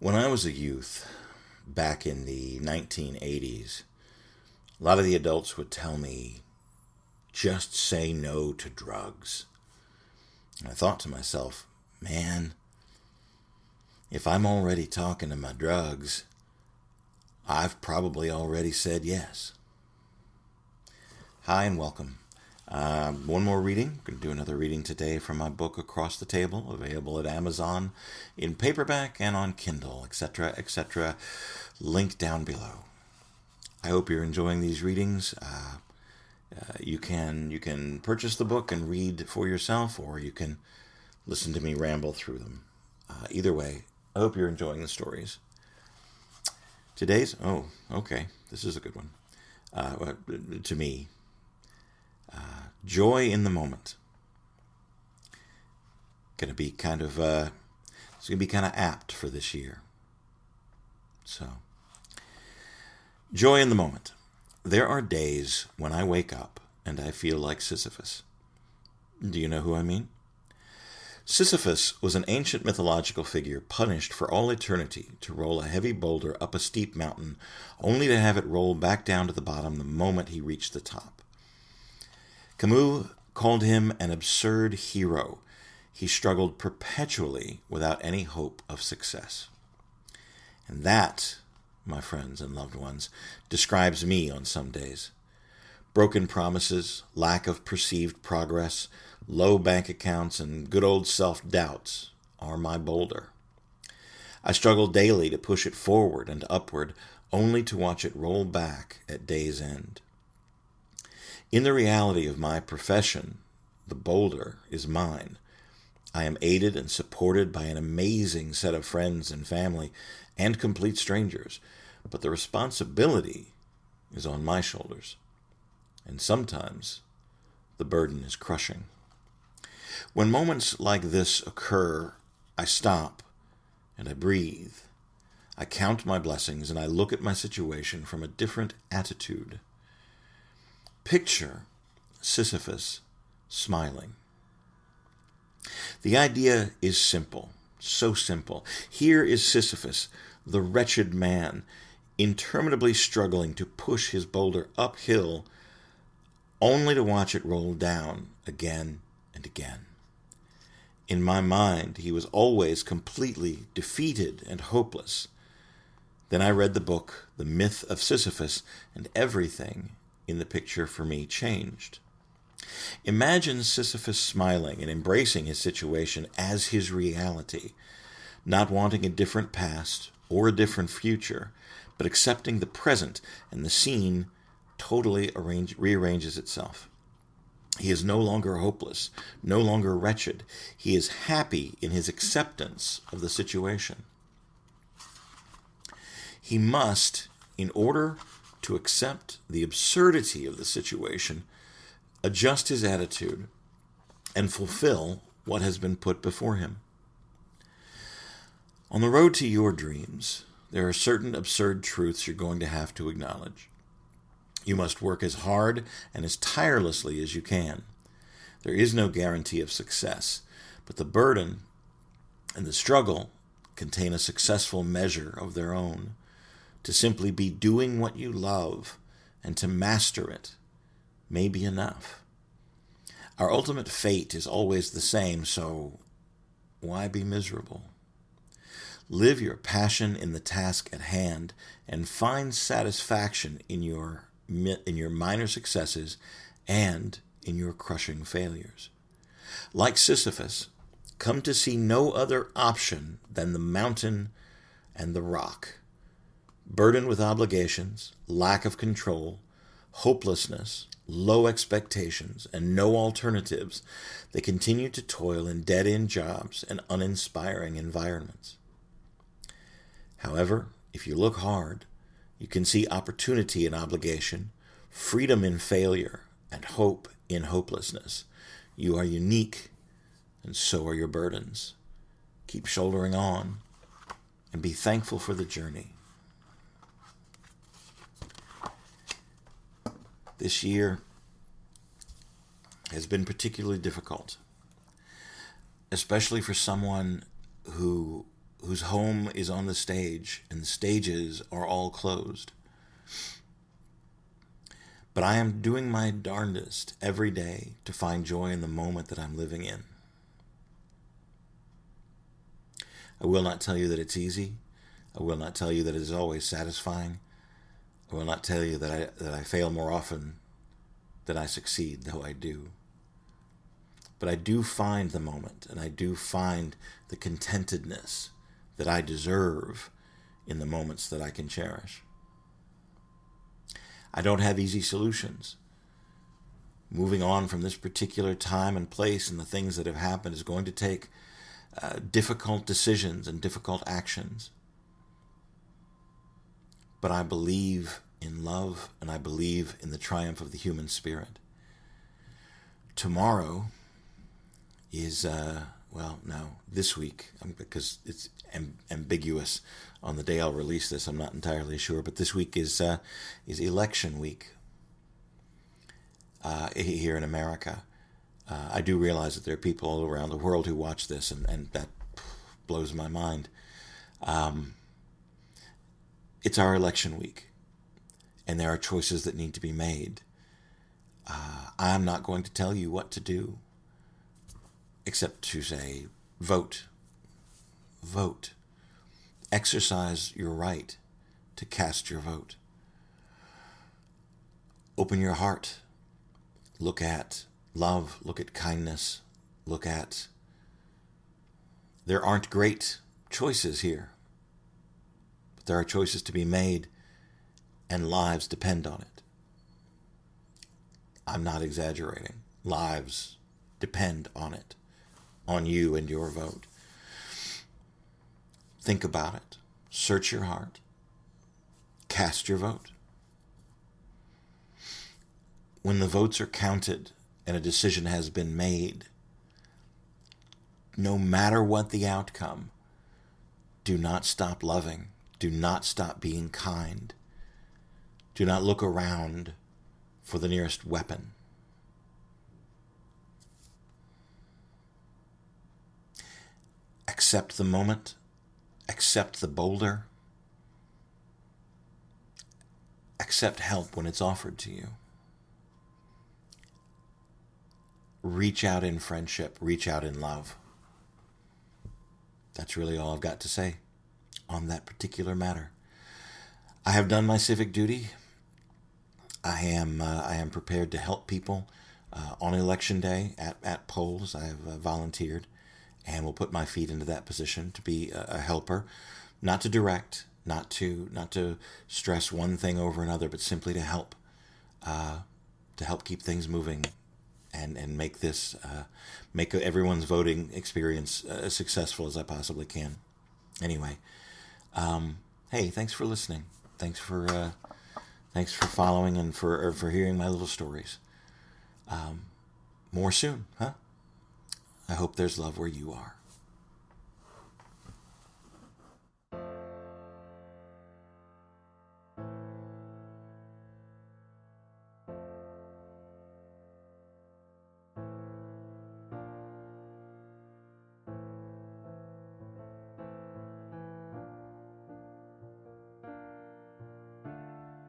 When I was a youth, back in the 1980s, a lot of the adults would tell me, just say no to drugs. And I thought to myself, man, if I'm already talking to my drugs, I've probably already said yes. Hi and welcome. One more reading. I'm going to do another reading today from my book Across the Table, available at Amazon in paperback and on Kindle, etc., etc. Link down below. I hope you're enjoying these readings. You can purchase the book and read for yourself, or you can listen to me ramble through them. Either way, I hope you're enjoying the stories. Today's, this is a good one. To me, joy in the moment. It's going to be kind of apt for this year. So, joy in the moment. There are days when I wake up and I feel like Sisyphus. Do you know who I mean? Sisyphus was an ancient mythological figure punished for all eternity to roll a heavy boulder up a steep mountain, only to have it roll back down to the bottom the moment he reached the top. Camus called him an absurd hero. He struggled perpetually without any hope of success. And that, my friends and loved ones, describes me on some days. Broken promises, lack of perceived progress, low bank accounts, and good old self-doubts are my boulder. I struggle daily to push it forward and upward, only to watch it roll back at day's end. In the reality of my profession, the boulder is mine. I am aided and supported by an amazing set of friends and family and complete strangers, but the responsibility is on my shoulders. And sometimes the burden is crushing. When moments like this occur, I stop and I breathe. I count my blessings and I look at my situation from a different attitude. Picture Sisyphus smiling. The idea is simple, so simple. Here is Sisyphus, the wretched man, interminably struggling to push his boulder uphill, only to watch it roll down again and again. In my mind, he was always completely defeated and hopeless. Then I read the book, The Myth of Sisyphus, and everything in the picture for me changed. Imagine Sisyphus smiling and embracing his situation as his reality, not wanting a different past or a different future, but accepting the present, and the scene totally rearranges itself. He is no longer hopeless, no longer wretched. He is happy in his acceptance of the situation. He must, in order to accept the absurdity of the situation, adjust his attitude and fulfill what has been put before him. On the road to your dreams, there are certain absurd truths you're going to have to acknowledge. You must work as hard and as tirelessly as you can. There is no guarantee of success, but the burden and the struggle contain a successful measure of their own. To simply be doing what you love and to master it may be enough. Our ultimate fate is always the same, so why be miserable? Live your passion in the task at hand and find satisfaction in your minor successes and in your crushing failures. Like Sisyphus, come to see no other option than the mountain and the rock. Burdened with obligations, lack of control, hopelessness, low expectations, and no alternatives, they continue to toil in dead-end jobs and uninspiring environments. However, if you look hard, you can see opportunity in obligation, freedom in failure, and hope in hopelessness. You are unique, and so are your burdens. Keep shouldering on, and be thankful for the journey. This year has been particularly difficult, especially for someone who whose home is on the stage and the stages are all closed. But I am doing my darndest every day to find joy in the moment that I'm living in. I will not tell you that it's easy. I will not tell you that it is always satisfying. I will not tell you that I fail more often than I succeed, though I do. But I do find the moment, and I do find the contentedness that I deserve in the moments that I can cherish. I don't have easy solutions. Moving on from this particular time and place and the things that have happened is going to take difficult decisions and difficult actions. But I believe in love, and I believe in the triumph of the human spirit. Tomorrow is, this week, because it's ambiguous on the day I'll release this, I'm not entirely sure, but this week is election week here in America. I do realize that there are people all around the world who watch this, and that blows my mind. It's our election week, and there are choices that need to be made. I'm not going to tell you what to do, except to say, vote. Vote. Exercise your right to cast your vote. Open your heart. Look at love. Look at kindness. Look at... There aren't great choices here, but there are choices to be made, and lives depend on it. I'm not exaggerating. Lives depend on it, on you and your vote. Think about it. Search your heart. Cast your vote. When the votes are counted and a decision has been made, no matter what the outcome, do not stop loving. Do not stop being kind. Do not look around for the nearest weapon. Accept the moment. Accept the boulder. Accept help when it's offered to you. Reach out in friendship. Reach out in love. That's really all I've got to say on that particular matter. I have done my civic duty. I am prepared to help people on election day at polls. I have volunteered and will put my feet into that position to be a helper, not to direct, not to stress one thing over another, but simply to help keep things moving and make this make everyone's voting experience as successful as I possibly can. Anyway, hey, thanks for listening. Thanks for following and for hearing my little stories. More soon, huh? I hope there's love where you are.